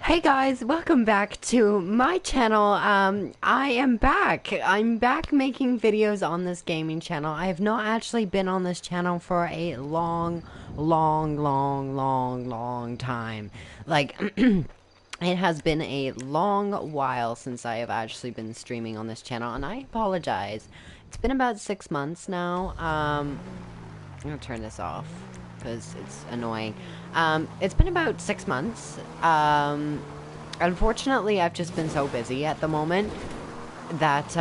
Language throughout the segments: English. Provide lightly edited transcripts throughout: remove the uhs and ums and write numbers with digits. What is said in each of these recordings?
Hey guys, welcome back to my channel. I am back. I'm back making videos on this gaming channel. I have not actually been on this channel for a long time. Like, it has been a long while since I have actually been streaming on this channel, and I apologize. It's been about 6 months now. I'm gonna turn this off because it's annoying. It's been about 6 months. Unfortunately, I've just been so busy at the moment that,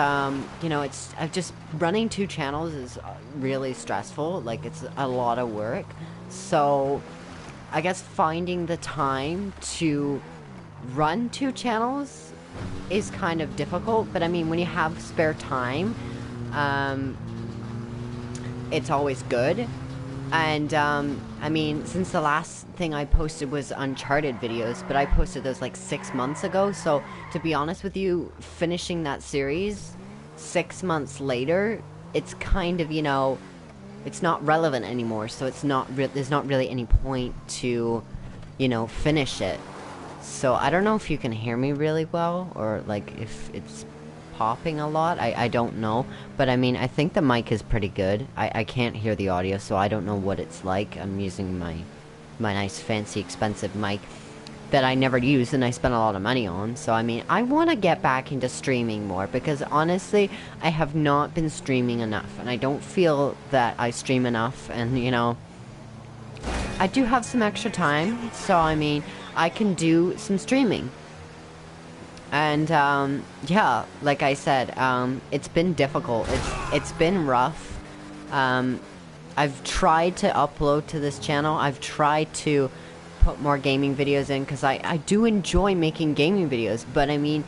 you know, I've just running 2 channels is really stressful. Like, it's a lot of work. So, I guess finding the time to run 2 channels is kind of difficult. But, I mean, when you have spare time, it's always good. And, I mean, since the last thing I posted was Uncharted videos, but I posted those like 6 months ago, so to be honest with you, finishing that series 6 months later, it's kind of, you know, it's not relevant anymore, so it's not there's not really any point to, you know, finish it. So I don't know if you can hear me really well, or like if it's popping a lot. I don't know, but I mean, I think the mic is pretty good. I can't hear the audio, so I don't know what it's like. I'm using my nice fancy expensive mic that I never use and I spent a lot of money on. So I mean, I want to get back into streaming more, because honestly I have not been streaming enough, and I don't feel that I stream enough. And you know, I do have some extra time, so I mean, I can do some streaming. And, yeah, like I said, it's been difficult. It's been rough. I've tried to upload to this channel. I've tried to put more gaming videos in, because I do enjoy making gaming videos. But, I mean,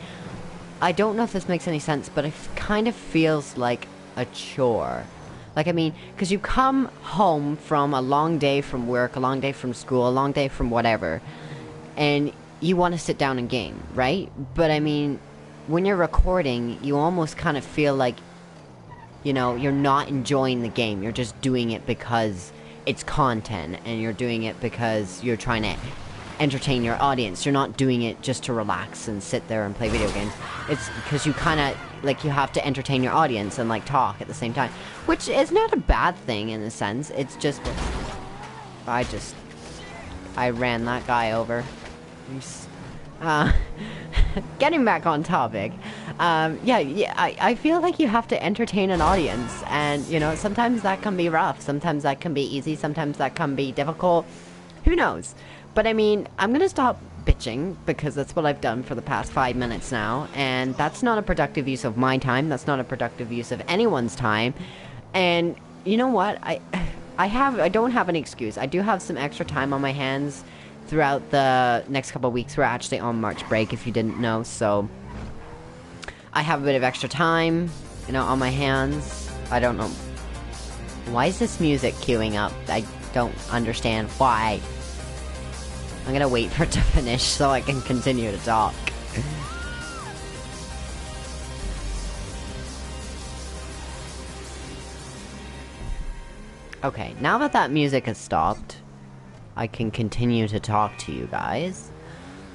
I don't know if this makes any sense, but it kind of feels like a chore. Like, I mean, because you come home from a long day from work, a long day from school, a long day from whatever, and you want to sit down and game, right? But I mean, when you're recording, you almost kind of feel like, you know, you're not enjoying the game. You're just doing it because it's content, and you're doing it because you're trying to entertain your audience. You're not doing it just to relax and sit there and play video games. It's because you kind of, like, you have to entertain your audience and, like, talk at the same time. Which is not a bad thing in a sense. It's just, I ran that guy over. Getting back on topic, yeah, I feel like you have to entertain an audience, and, you know, sometimes that can be rough, sometimes that can be easy, sometimes that can be difficult, who knows? But I mean, I'm gonna stop bitching, because that's what I've done for the past 5 minutes now, and that's not a productive use of my time, that's not a productive use of anyone's time. And you know what, I don't have an excuse. I do have some extra time on my hands throughout the next couple of weeks. We're actually on March break, if you didn't know, so I have a bit of extra time, you know, on my hands. I don't know. Why is this music queuing up? I don't understand why. I'm gonna wait for it to finish so I can continue to talk. Okay, now that music has stopped, I can continue to talk to you guys.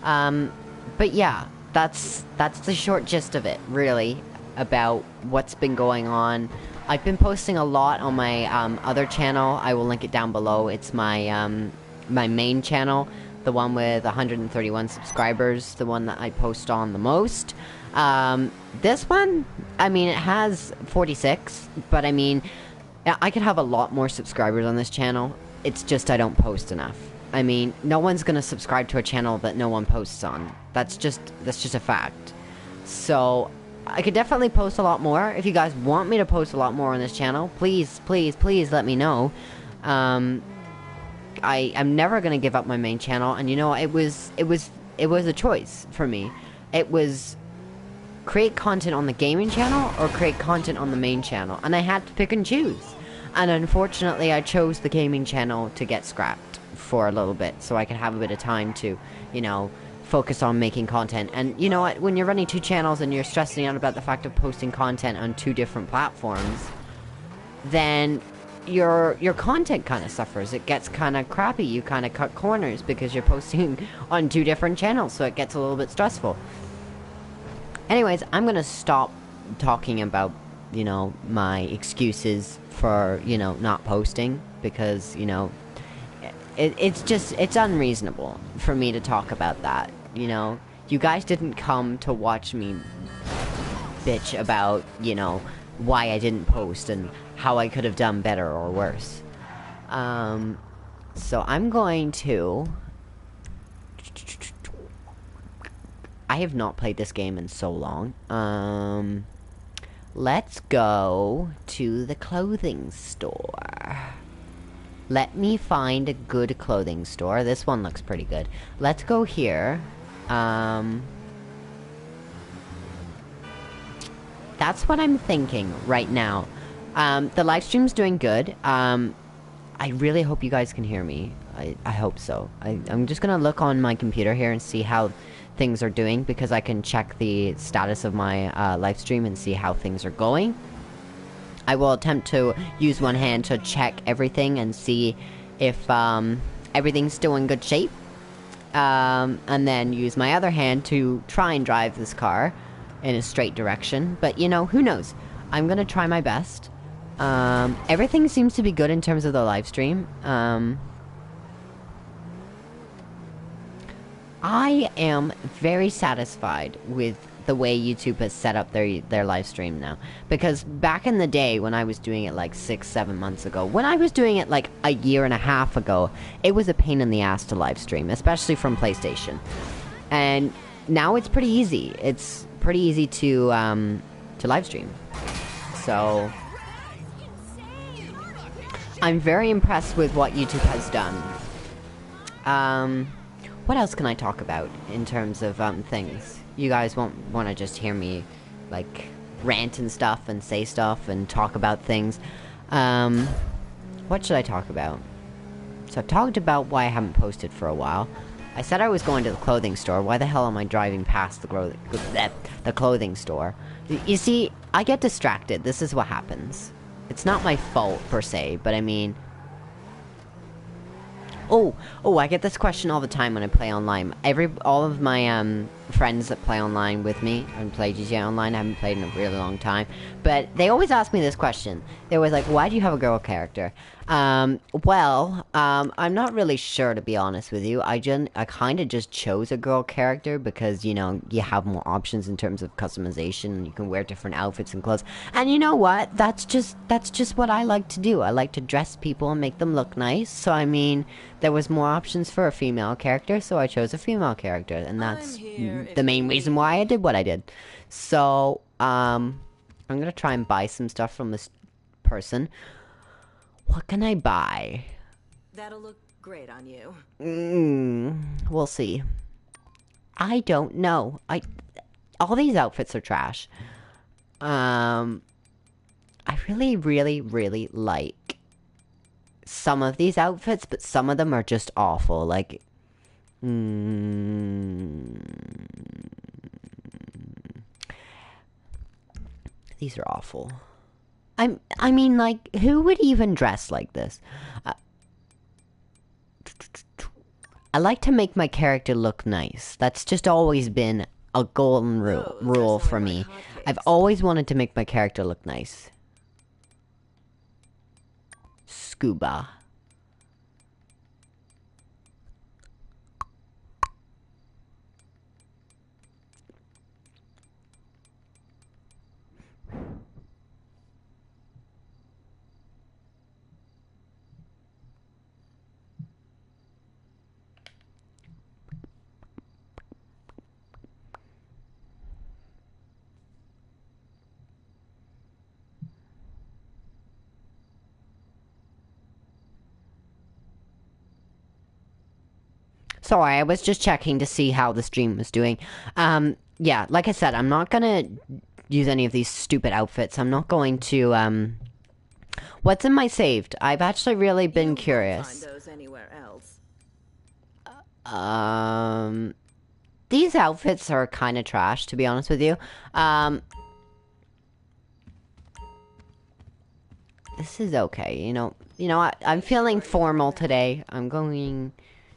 But yeah, that's the short gist of it, really, about what's been going on. I've been posting a lot on my other channel. I will link it down below. It's my my main channel, the one with 131 subscribers, the one that I post on the most. This one, I mean, it has 46, but I mean, I could have a lot more subscribers on this channel. It's just I don't post enough. I mean, no one's gonna subscribe to a channel that no one posts on. That's just a fact. So, I could definitely post a lot more. If you guys want me to post a lot more on this channel, please let me know. I'm never gonna give up my main channel, and you know, it was a choice for me. It was create content on the gaming channel or create content on the main channel, and I had to pick and choose. And unfortunately, I chose the gaming channel to get scrapped for a little bit, so I could have a bit of time to, you know, focus on making content. And you know what, when you're running 2 channels and you're stressing out about the fact of posting content on 2 different platforms, then your content kind of suffers. It gets kind of crappy. You kind of cut corners because you're posting on 2 different channels, so it gets a little bit stressful. Anyways, I'm gonna stop talking about, you know, my excuses for, you know, not posting, because, you know, it's unreasonable for me to talk about that, you know. You guys didn't come to watch me bitch about, you know, why I didn't post and how I could have done better or worse. So I'm going to... I have not played this game in so long. Let's go to the clothing store. Let me find a good clothing store. This one looks pretty good. Let's go here. That's what I'm thinking right now. The live stream's doing good. I really hope you guys can hear me. I hope so. I'm just gonna look on my computer here and see how things are doing, because I can check the status of my live stream and see how things are going. I will attempt to use one hand to check everything and see if everything's still in good shape. And then use my other hand to try and drive this car in a straight direction. But, you know, who knows? I'm gonna try my best. Everything seems to be good in terms of the live stream. I am very satisfied with the way YouTube has set up their live stream now. Because back in the day, when I was doing it like 6-7 months ago, when I was doing it like a year and a half ago, it was a pain in the ass to live stream, especially from PlayStation. And now it's pretty easy. It's pretty easy to live stream. So I'm very impressed with what YouTube has done. What else can I talk about in terms of things? You guys won't want to just hear me, like, rant and stuff and say stuff and talk about things. What should I talk about? So I've talked about why I haven't posted for a while. I said I was going to the clothing store. Why the hell am I driving past the clothing store? You see, I get distracted. This is what happens. It's not my fault, per se, but I mean... Oh, I get this question all the time when I play online. All of my friends that play online with me and play GTA Online, I haven't played in a really long time, but they always ask me this question. They're always like, why do you have a girl character? Well, I'm not really sure, to be honest with you. I kind of just chose a girl character because, you know, you have more options in terms of customization, and you can wear different outfits and clothes. And you know what? That's just what I like to do. I like to dress people and make them look nice. So, I mean, there was more options for a female character, so I chose a female character, and that's the main reason why I did what I did. So, I'm gonna try and buy some stuff from this person. What can I buy? That'll look great on you. We'll see. I don't know. All these outfits are trash. I really, really, really like some of these outfits, but some of them are just awful. Like, these are awful. I mean, like, who would even dress like this? I like to make my character look nice. That's just always been a golden rule for me. I've always wanted to make my character look nice. Scuba. Sorry, I was just checking to see how the stream was doing. Yeah, like I said, I'm not gonna use any of these stupid outfits. I'm not going to, what's in my saved? I've actually really been curious. Find those anywhere else. These outfits are kind of trash, to be honest with you. this is okay. I'm feeling formal today. I'm going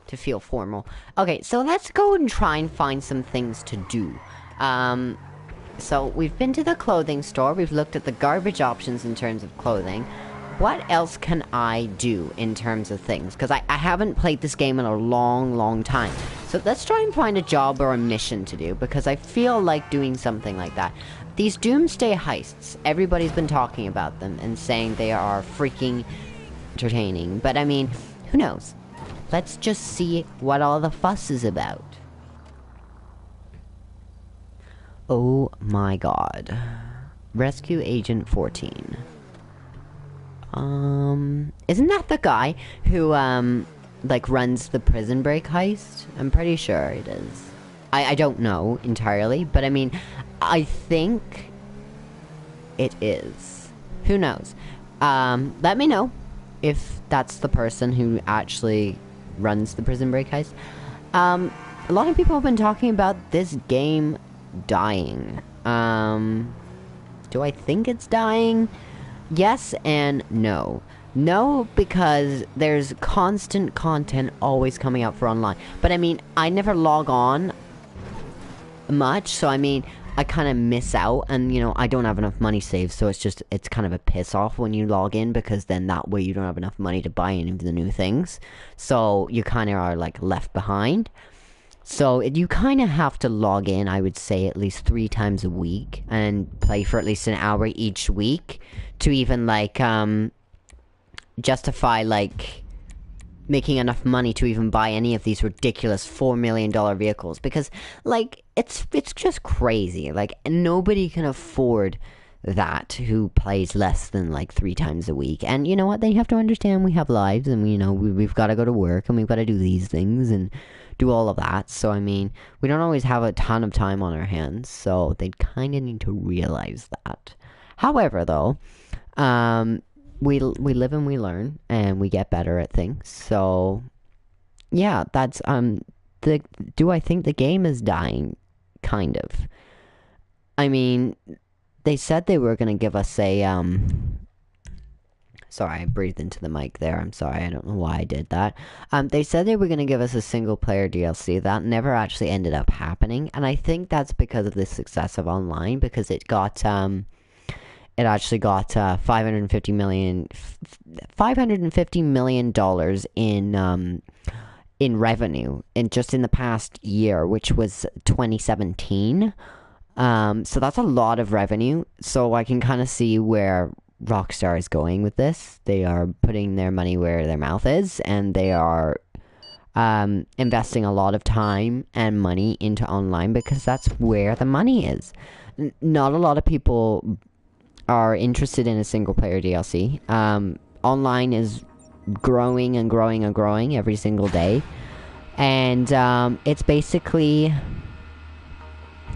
to feel formal. Okay, so let's go and try and find some things to do. So we've been to the clothing store. We've looked at the garbage options in terms of clothing. What else can I do in terms of things? Because I haven't played this game in a long time. So let's try and find a job or a mission to do, because I feel like doing something like that. These doomsday heists, everybody's been talking about them and saying they are freaking entertaining. But I mean, who knows? Let's just see what all the fuss is about. Oh my god. Rescue Agent 14. Isn't that the guy who, like, runs the prison break heist? I'm pretty sure it is. I don't know entirely, but I mean, I think it is. Who knows? Let me know if that's the person who actually runs the prison break heist. A lot of people have been talking about this game dying. Do I think it's dying? Yes and no. No, because there's constant content always coming out for online. But I mean, I never log on much, so I mean, I kind of miss out, and I don't have enough money saved, so it's kind of a piss off when you log in, because then that way you don't have enough money to buy any of the new things. So you kind of are like left behind. So you kind of have to log in, I would say, at least 3 times a week and play for at least an hour each week to even, like, justify, like, making enough money to even buy any of these ridiculous $4 million vehicles. Because, like, it's just crazy. Like, nobody can afford that who plays less than, like, 3 times a week. And you know what? They have to understand we have lives, and, we've got to go to work, and we've got to do these things, and do all of that. So I mean, we don't always have a ton of time on our hands, so they kind of need to realize that. However, though, we live and we learn, and we get better at things. So yeah, that's do I think the game is dying? Kind of. I mean, they said they were gonna give us a sorry, I breathed into the mic there. I'm sorry. I don't know why I did that. They said they were going to give us a single-player DLC. That never actually ended up happening. And I think that's because of the success of online. Because it got, it actually got $550 million in revenue just in the past year, which was 2017. So that's a lot of revenue. So I can kind of see where Rockstar is going with this. They are putting their money where their mouth is, and they are investing a lot of time and money into online, because that's where the money is. Not a lot of people are interested in a single player DLC. Online is growing and growing and growing every single day, and it's basically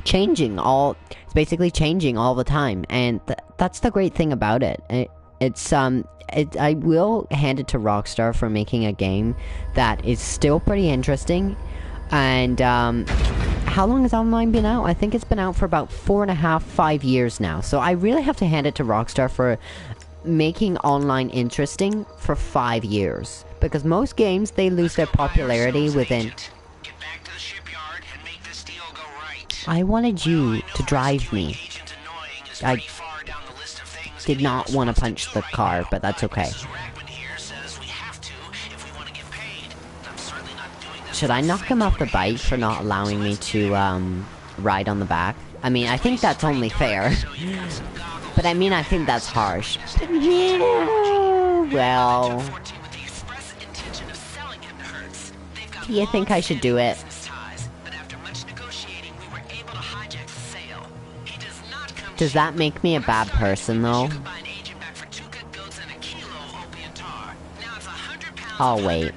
changing all the time, and that's the great thing about it. I will hand it to Rockstar for making a game that is still pretty interesting. And how long has online been out? I think it's been out for about 4.5-5 years now. So I really have to hand it to Rockstar for making online interesting for 5 years, because most games, they lose their popularity within. I wanted you to drive me. I did not want to punch the car, but that's okay. Should I knock him off the bike for not allowing me to ride on the back? I mean, I think that's only fair. But I mean, I think that's harsh. Well, do you think I should do it? Does that make me a bad person, though? I'll wait.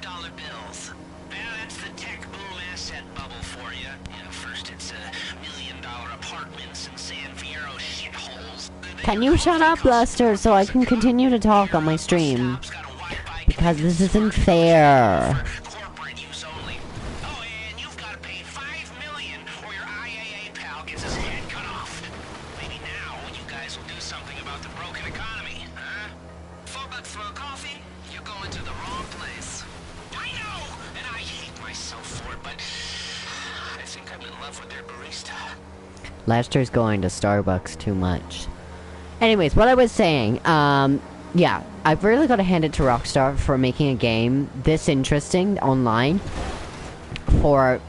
Can you shut up, Lester, so I can continue to talk on my stream? Because this isn't fair. for a coffee, you're going to the wrong place. I know, and I hate myself for it, but I think I'm in love with their barista. Lester's going to Starbucks too much. Anyways, what I was saying, yeah, I've really got to hand it to Rockstar for making a game this interesting online for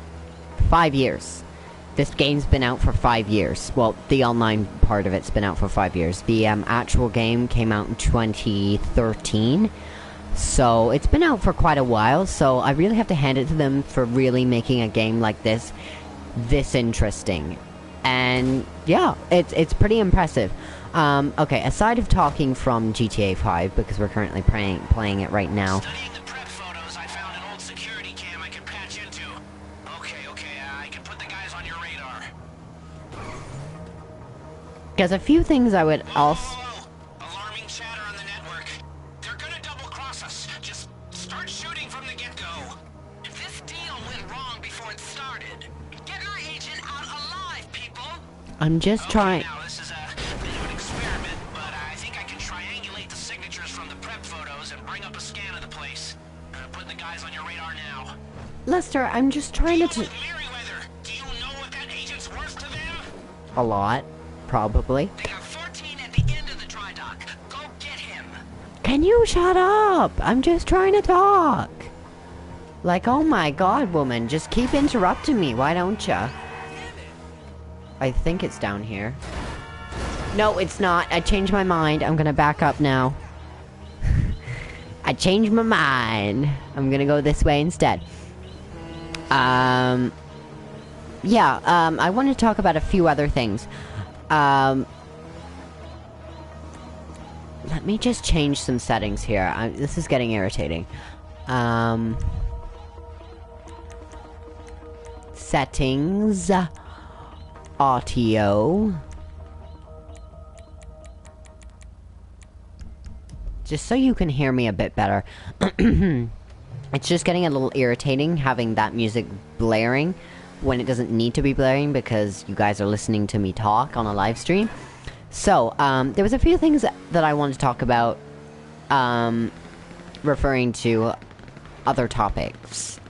5 years. This game's been out for 5 years. Well, the online part of it's been out for 5 years. The actual game came out in 2013. So, it's been out for quite a while, so I really have to hand it to them for really making a game like this interesting. And, yeah, it's pretty impressive. Okay, aside of talking from GTA 5, because we're currently playing it right now. Studying the prep photos, I found an old security cam I can patch into. Okay, I can put the guys on your radar. There's a few things I would also... Whoa. Alarming chatter on the network. They're gonna double-cross us. Just start shooting from the get-go. If this deal went wrong before it started, get my agent out alive, people! I'm just trying... Now, this is a bit of an experiment, but I think I can triangulate the signatures from the prep photos and bring up a scan of the place. Put the guys on your radar now. Lester, I'm just trying to... Merryweather, do you know what that agent's worth to them? A lot, probably. They got 14 at the end of the dry dock. Go get him. Can you shut up? I'm just trying to talk. Like, oh my god, woman, just keep interrupting me, why don't ya? I think it's down here. No, it's not. I changed my mind. I'm gonna back up now. I changed my mind. I'm gonna go this way instead. Yeah, I want to talk about a few other things. Let me just change some settings here. This is getting irritating. Settings. Audio. Just so you can hear me a bit better. It's just getting a little irritating having that music blaring when it doesn't need to be blaring because you guys are listening to me talk on a live stream. So, there was a few things that I wanted to talk about, referring to other topics.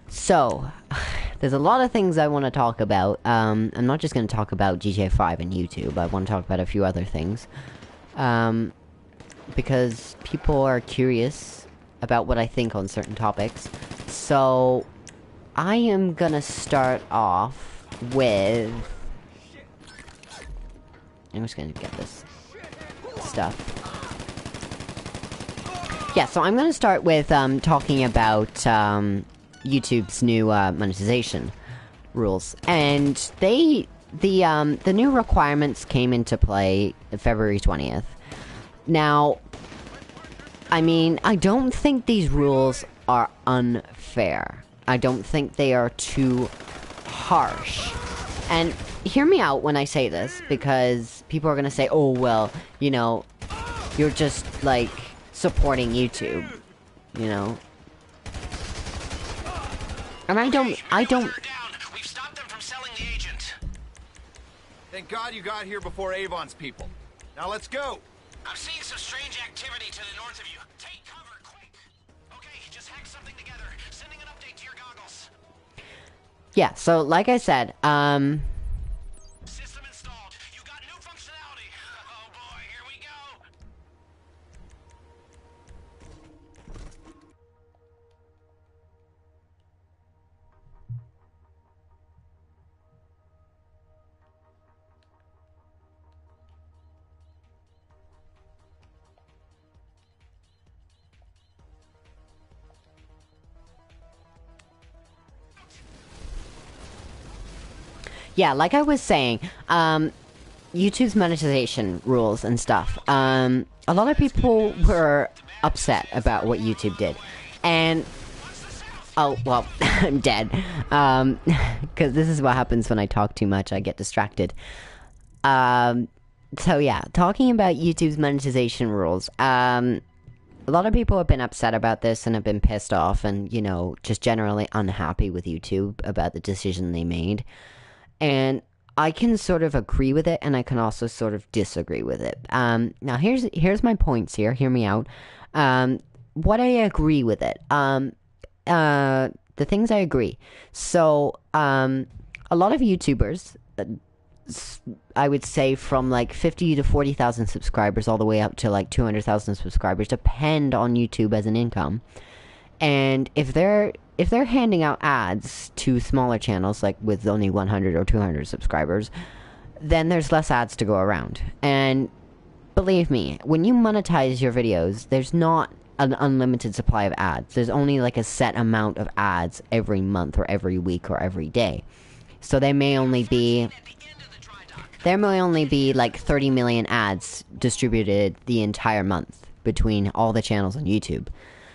So, there's a lot of things I want to talk about. I'm not just going to talk about GTA 5 and YouTube. I want to talk about a few other things. Because people are curious about what I think on certain topics. So, I am gonna start off with... I'm just gonna get this stuff. Yeah, so I'm gonna start with, talking about, YouTube's new, monetization rules. And the new requirements came into play February 20th. Now, I mean, I don't think these rules are unfair. I don't think they are too harsh. And hear me out when I say this, because people are gonna say, oh, well, you know, you're just, like, supporting YouTube, you know? And I don't... We've stopped them from selling the agent. Thank God you got here before Avon's people. Now let's go. I'm seeing some strange activity to the north of you. Take cover, quick. Okay, just hack something together. Sending an update to your goggles. Yeah, so like I said, System installed. You got new functionality. Oh boy, here we go. yeah, like I was saying, YouTube's monetization rules and stuff. A lot of people were upset about what YouTube did. And... oh, well, I'm dead. Because this is what happens when I talk too much. I get distracted. So yeah, talking about YouTube's monetization rules. A lot of people have been upset about this and have been pissed off and, you know, just generally unhappy with YouTube about the decision they made. And I can sort of agree with it, and I can also sort of disagree with it. Now here's my points here. Hear me out. What I agree with it. The things I agree. So, a lot of YouTubers, I would say from like 50 to 40,000 subscribers all the way up to like 200,000 subscribers, depend on YouTube as an income. And if they're handing out ads to smaller channels, like with only 100 or 200 subscribers, then there's less ads to go around. And believe me, when you monetize your videos, there's not an unlimited supply of ads. There's only like a set amount of ads every month or every week or every day. So there may only be like 30 million ads distributed the entire month between all the channels on YouTube.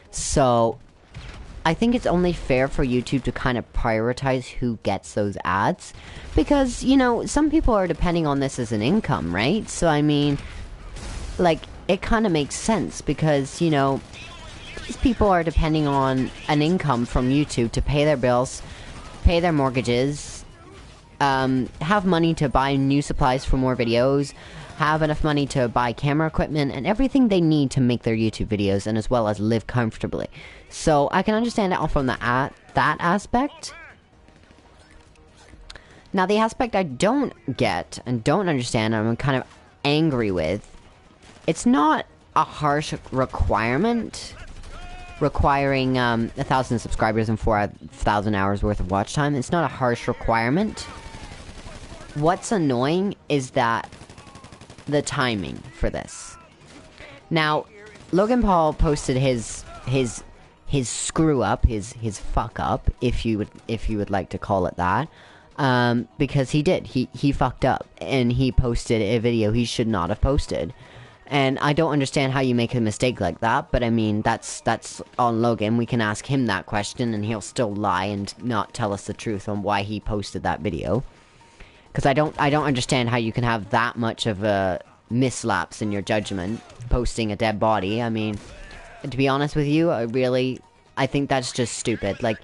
So I think it's only fair for YouTube to kind of prioritize who gets those ads, because, you know, some people are depending on this as an income, right? So I mean, like, it kind of makes sense, because, you know, these people are depending on an income from YouTube to pay their bills, pay their mortgages, have money to buy new supplies for more videos, have enough money to buy camera equipment and everything they need to make their YouTube videos, and as well as live comfortably. So I can understand it all from that aspect. Now, the aspect I don't get and don't understand, and I'm kind of angry with, it's not a harsh requirement requiring 1,000 subscribers and 4,000 hours worth of watch time. It's not a harsh requirement. What's annoying is that the timing for this. Now, Logan Paul posted his screw up, his fuck up, if you would like to call it that, because he fucked up and he posted a video he should not have posted. And I don't understand how you make a mistake like that, but I mean, that's on Logan. We can ask him that question and he'll still lie and not tell us the truth on why he posted that video. Because I don't understand how you can have that much of a mislapse in your judgment posting a dead body. I mean, to be honest with you, I think that's just stupid. Like,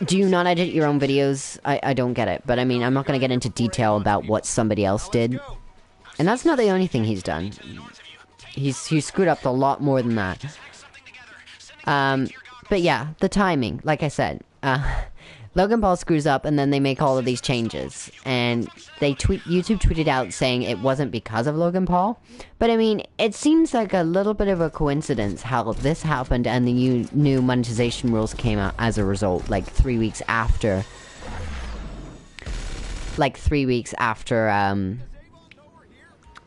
do you not edit your own videos? I don't get it. But I mean, I'm not going to get into detail about what somebody else did. And that's not the only thing he's done. He's screwed up a lot more than that. But yeah, the timing, like I said, Logan Paul screws up and then they make all of these changes. And YouTube tweeted out saying it wasn't because of Logan Paul. But I mean, it seems like a little bit of a coincidence how this happened and the new monetization rules came out as a result, like 3 weeks after.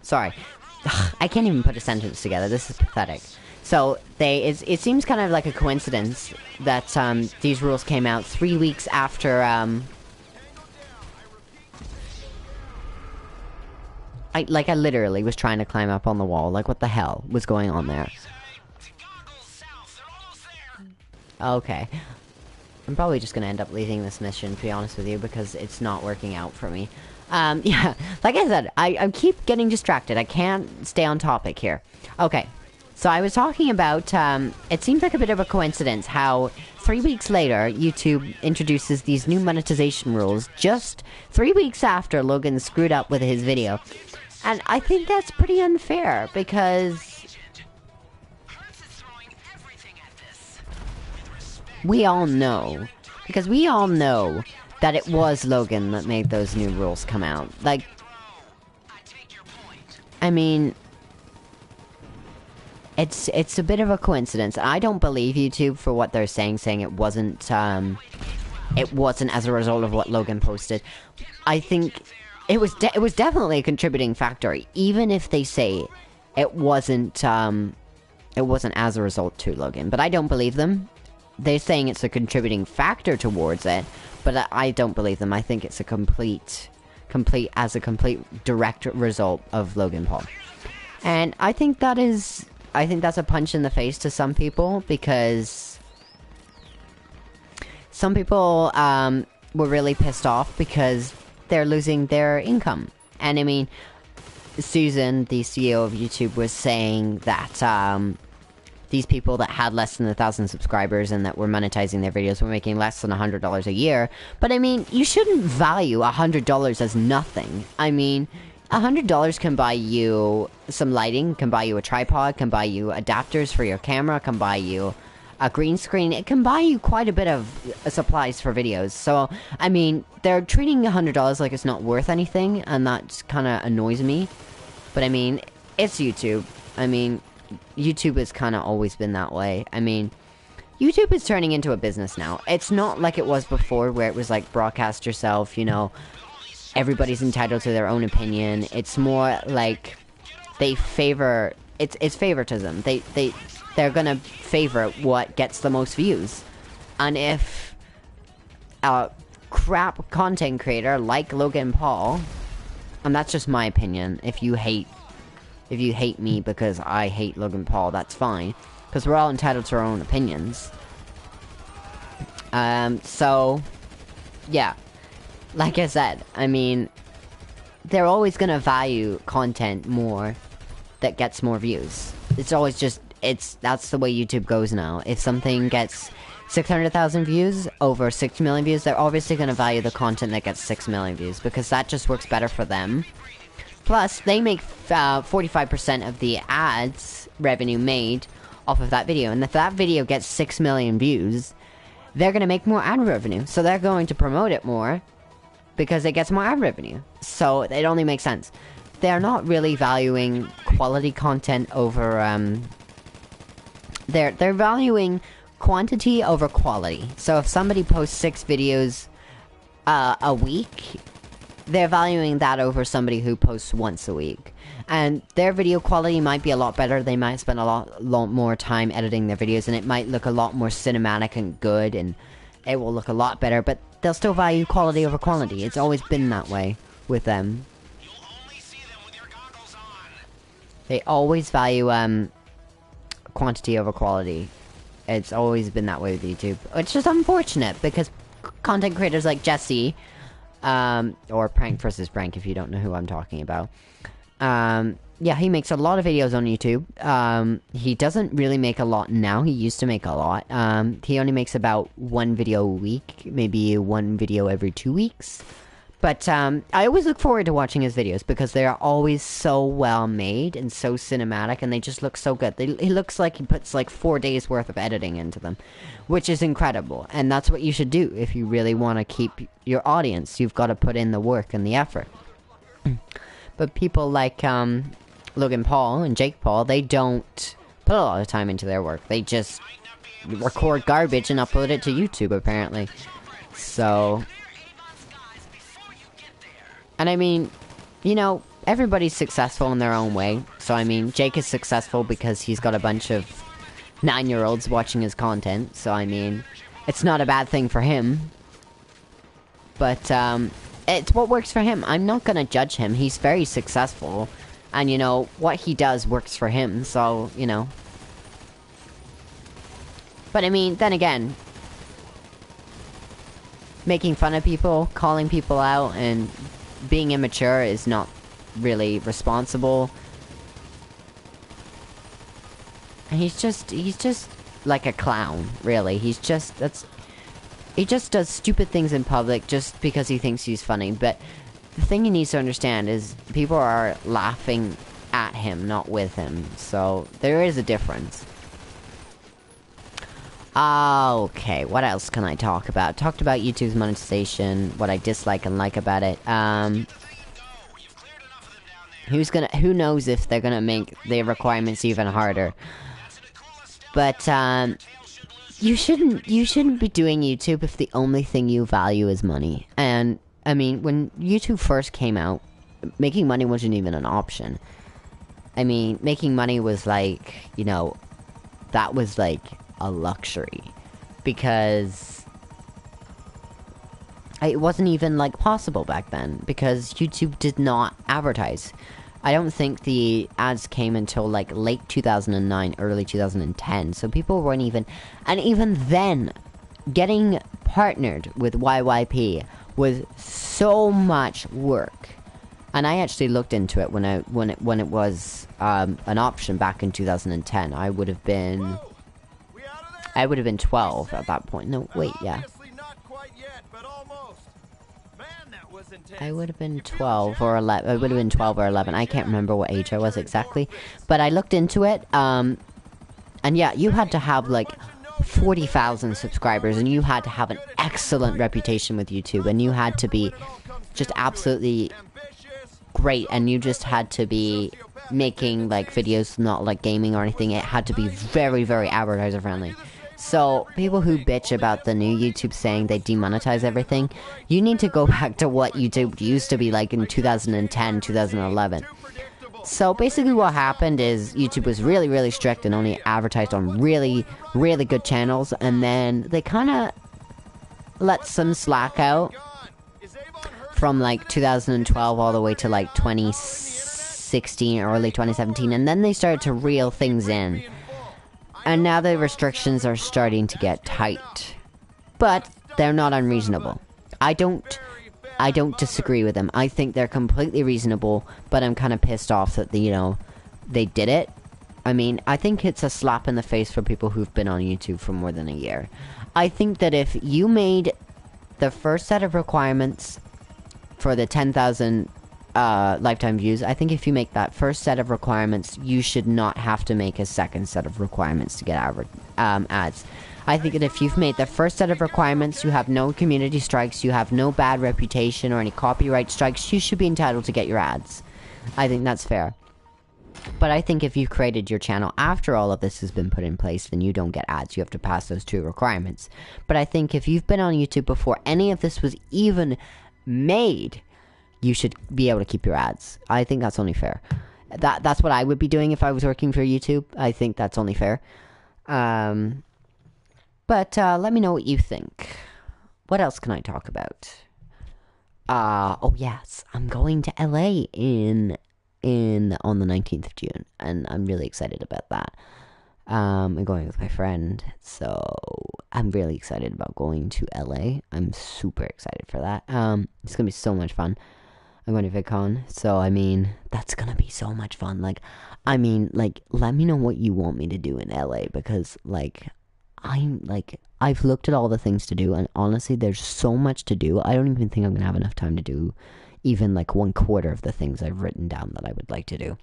Sorry, I can't even put a sentence together. This is pathetic. So it seems kind of like a coincidence that these rules came out 3 weeks after I literally was trying to climb up on the wall. Like, what the hell was going on there? Okay. I'm probably just gonna end up leaving this mission, to be honest with you, because it's not working out for me. Yeah, like I said, I keep getting distracted. I can't stay on topic here. Okay, so I was talking about, it seems like a bit of a coincidence how 3 weeks later, YouTube introduces these new monetization rules just 3 weeks after Logan screwed up with his video. And I think that's pretty unfair, because we all know that it was Logan that made those new rules come out. Like, I mean, it's a bit of a coincidence. I don't believe YouTube for what they're saying it wasn't as a result of what Logan posted. I think it was definitely a contributing factor, even if they say it wasn't as a result to Logan. But I don't believe them. They're saying it's a contributing factor towards it, but I don't believe them. I think it's a complete direct result of Logan Paul. And I think that's a punch in the face to some people, because some people were really pissed off because they're losing their income. And I mean, Susan, the CEO of YouTube, was saying that these people that had less than 1,000 subscribers and that were monetizing their videos were making less than $100 a year. But I mean, you shouldn't value $100 as nothing. I mean, $100 can buy you some lighting, can buy you a tripod, can buy you adapters for your camera, can buy you a green screen. It can buy you quite a bit of supplies for videos. So, I mean, they're treating $100 like it's not worth anything, and that kind of annoys me. But I mean, it's YouTube. I mean, YouTube has kind of always been that way. I mean, YouTube is turning into a business now. It's not like it was before, where it was like, broadcast yourself, you know, everybody's entitled to their own opinion. It's more like they favor, it's favoritism. They're gonna favor what gets the most views. And if a crap content creator like Logan Paul, and that's just my opinion, if you hate me because I hate Logan Paul, that's fine, because we're all entitled to our own opinions. So yeah, like I said, I mean, they're always gonna value content more that gets more views. It's always just, that's the way YouTube goes now. If something gets 600,000 views over 6 million views, they're obviously gonna value the content that gets 6 million views, because that just works better for them. Plus, they make 45% of the ads revenue made off of that video. And if that video gets 6 million views, they're going to make more ad revenue. So they're going to promote it more because it gets more ad revenue. So it only makes sense. They're not really valuing quality content over... They're valuing quantity over quality. So if somebody posts 6 videos a week, they're valuing that over somebody who posts once a week. And their video quality might be a lot better. They might spend a lot more time editing their videos, and it might look a lot more cinematic and good, and it will look a lot better, but they'll still value quality over quantity. It's always been that way with them. They always value quantity over quality. It's always been that way with YouTube. It's just unfortunate, because content creators like Jesse, or Prank vs. Prank, if you don't know who I'm talking about. Yeah, he makes a lot of videos on YouTube. He doesn't really make a lot now. He used to make a lot. He only makes about 1 video a week, maybe 1 video every 2 weeks. But, I always look forward to watching his videos, because they are always so well made and so cinematic, and they just look so good. He looks like he puts like 4 days worth of editing into them, which is incredible. And that's what you should do if you really want to keep your audience. You've got to put in the work and the effort. But people like, Logan Paul and Jake Paul, they don't put a lot of time into their work. They just record garbage and upload it to YouTube, apparently. So... And I mean, you know, everybody's successful in their own way. So I mean, Jake is successful because he's got a bunch of 9-year-olds watching his content. So I mean, it's not a bad thing for him. But, it's what works for him. I'm not gonna judge him. He's very successful. And, you know, what he does works for him. So, you know. But I mean, then again, making fun of people, calling people out, and being immature is not really responsible. And he's just like a clown, really. He just does stupid things in public just because he thinks he's funny. But the thing he needs to understand is people are laughing at him, not with him. So there is a difference. Okay, what else can I talk about? Talked about YouTube's monetization, what I dislike and like about it. Who knows if they're gonna make the requirements even harder. But, you shouldn't be doing YouTube if the only thing you value is money. And, I mean, when YouTube first came out, making money wasn't even an option. I mean, making money was like, you know, that was like a luxury, because it wasn't even like possible back then, because YouTube did not advertise. I don't think the ads came until like late 2009, early 2010, so people weren't even, and even then, getting partnered with YYP was so much work. And I actually looked into it when it was an option back in 2010. I would have been 12 at that point. No, wait, yeah. I would have been 12 or 11. I would have been 12 or 11. I can't remember what age I was exactly. But I looked into it, and yeah, you had to have like 40,000 subscribers, and you had to have an excellent reputation with YouTube, and you had to be just absolutely great, and you just had to be making like videos not like gaming or anything. It had to be very, very advertiser friendly. So people who bitch about the new YouTube saying they demonetize everything, you need to go back to what YouTube used to be like in 2010, 2011. So basically what happened is YouTube was really, really strict and only advertised on really, really good channels, and then they kind of let some slack out from like 2012 all the way to like 2016, early 2017, and then they started to reel things in. And now the restrictions are starting to get tight. But they're not unreasonable. I don't disagree with them. I think they're completely reasonable, but I'm kind of pissed off that they did it. I mean, I think it's a slap in the face for people who've been on YouTube for more than a year. I think that if you made the first set of requirements for the 10,000 lifetime views, I think if you make that first set of requirements, you should not have to make a second set of requirements to get ads. I think that if you've made the first set of requirements, you have no community strikes, you have no bad reputation or any copyright strikes, you should be entitled to get your ads. I think that's fair. But I think if you created your channel after all of this has been put in place, then you don't get ads. You have to pass those two requirements. But I think if you've been on YouTube before any of this was even made, you should be able to keep your ads. I think that's only fair. That's what I would be doing if I was working for YouTube. I think that's only fair. But let me know what you think. What else can I talk about? Oh yes, I'm going to LA on the 19th of June, and I'm really excited about that. I'm going with my friend, so I'm really excited about going to LA. I'm super excited for that. It's gonna be so much fun. I'm going to VidCon, so I mean, that's gonna be so much fun. Like, I mean, like, let me know what you want me to do in LA, because I've looked at all the things to do, and honestly, there's so much to do. I don't even think I'm gonna have enough time to do even like 1/4 of the things I've written down that I would like to do.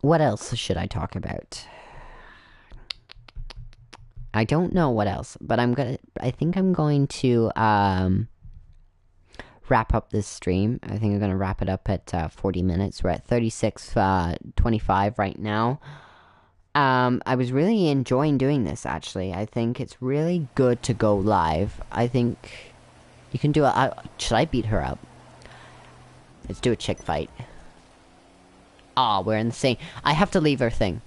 What else should I talk about? I don't know what else, but I think I'm going to wrap up this stream. I think I'm going to wrap it up at 40 minutes. We're at 36:25 right now. I was really enjoying doing this, actually. I think it's really good to go live. I think you can do should I beat her up? Let's do a chick fight. Ah, we're in the same. I have to leave her thing.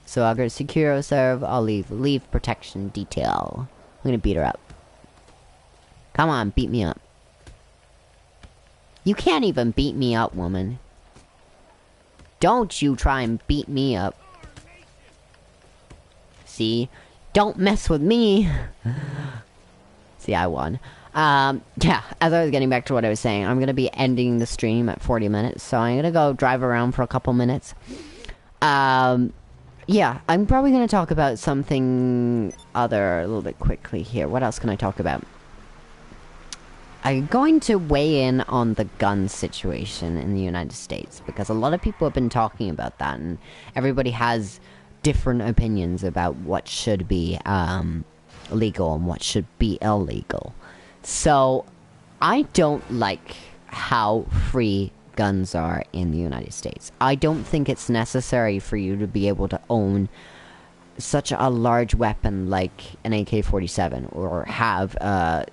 So I'll go to secure serve. I'll leave protection detail. I'm gonna beat her up. Come on, beat me up. You can't even beat me up, woman. Don't you try and beat me up. See? Don't mess with me. See, I won. Yeah, as I was getting back to what I was saying, I'm gonna be ending the stream at 40 minutes, so I'm gonna go drive around for a couple minutes. Yeah, I'm probably gonna talk about something other a little bit quickly here. What else can I talk about? I'm going to weigh in on the gun situation in the United States, because a lot of people have been talking about that, and everybody has different opinions about what should be legal and what should be illegal. So, I don't like how free guns are in the United States. I don't think it's necessary for you to be able to own such a large weapon like an AK-47 or have a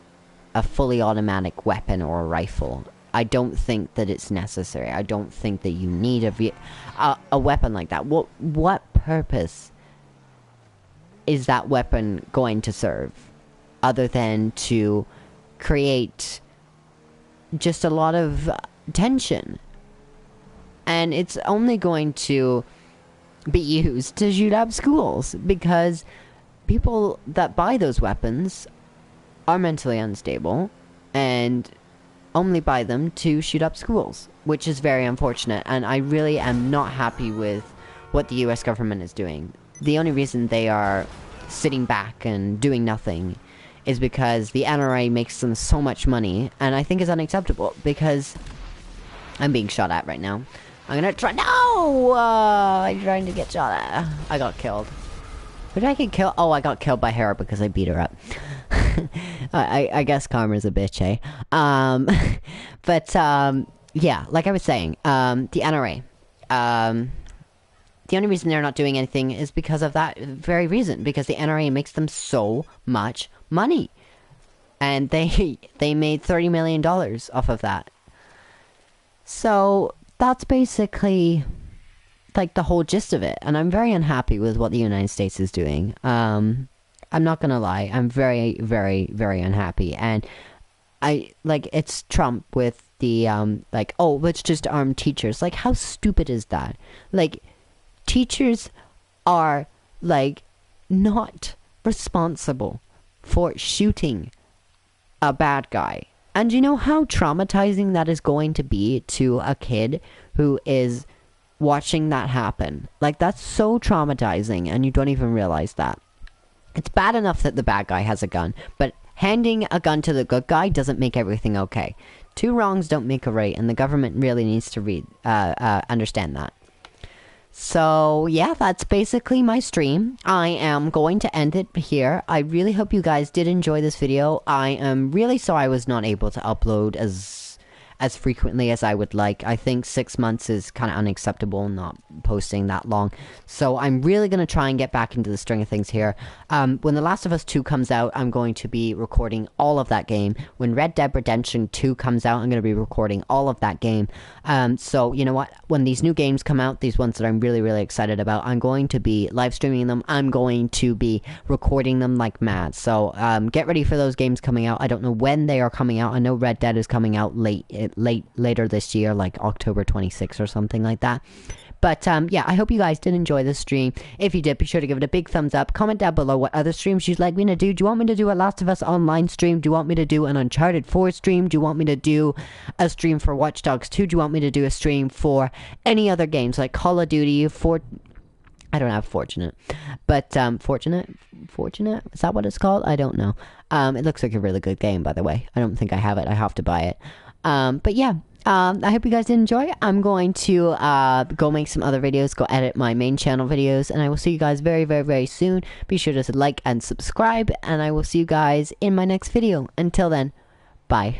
fully automatic weapon or a rifle. I don't think that it's necessary. I don't think that you need a weapon like that. What purpose is that weapon going to serve other than to create just a lot of tension? And it's only going to be used to shoot up schools, because people that buy those weapons are mentally unstable, and only buy them to shoot up schools, which is very unfortunate, and I really am not happy with what the US government is doing. The only reason they are sitting back and doing nothing is because the NRA makes them so much money, and I think it's unacceptable, because I'm being shot at right now. I'm gonna try— no! I'm trying to get shot at. I got killed. Who did I get killed? Oh, I got killed by Hera because I beat her up. I guess karma's a bitch, eh? Yeah, like I was saying, the NRA, the only reason they're not doing anything is because of that very reason, because the NRA makes them so much money. And they made $30 million off of that. So that's basically like the whole gist of it, and I'm very unhappy with what the United States is doing. I'm not gonna lie, I'm very, very, very unhappy, and it's Trump with the, like, oh, let's just arm teachers. Like, how stupid is that? Like, teachers are, like, not responsible for shooting a bad guy. And you know how traumatizing that is going to be to a kid who is watching that happen? Like, that's so traumatizing, and you don't even realize that. It's bad enough that the bad guy has a gun, but handing a gun to the good guy doesn't make everything okay. Two wrongs don't make a right, and the government really needs to understand that. So, yeah, that's basically my stream. I am going to end it here. I really hope you guys did enjoy this video. I am really sorry I was not able to upload as frequently as I would like. I think 6 months is kind of unacceptable, not posting that long. So I'm really going to try and get back into the string of things here. When The Last of Us 2 comes out, I'm going to be recording all of that game. When Red Dead Redemption 2 comes out, I'm going to be recording all of that game. So, you know what? When these new games come out, these ones that I'm really, really excited about, I'm going to be live streaming them. I'm going to be recording them like mad. So, get ready for those games coming out. I don't know when they are coming out. I know Red Dead is coming out later this year, like October 26th or something like that. But yeah, I hope you guys did enjoy this stream. If you did, be sure to give it a big thumbs up. Comment down below what other streams you'd like me to do. Do you want me to do a Last of Us Online stream? Do you want me to do an Uncharted 4 stream? Do you want me to do a stream for Watch Dogs 2? Do you want me to do a stream for any other games like Call of Duty, I don't have Fortunate, but Fortunate? Is that what it's called? I don't know. It looks like a really good game, by the way. I don't think I have it. I have to buy it. But yeah, I hope you guys did enjoy. I'm going to go make some other videos, go edit my main channel videos, and I will see you guys very, very, very soon. Be sure to like and subscribe, and I will see you guys in my next video. Until then, bye.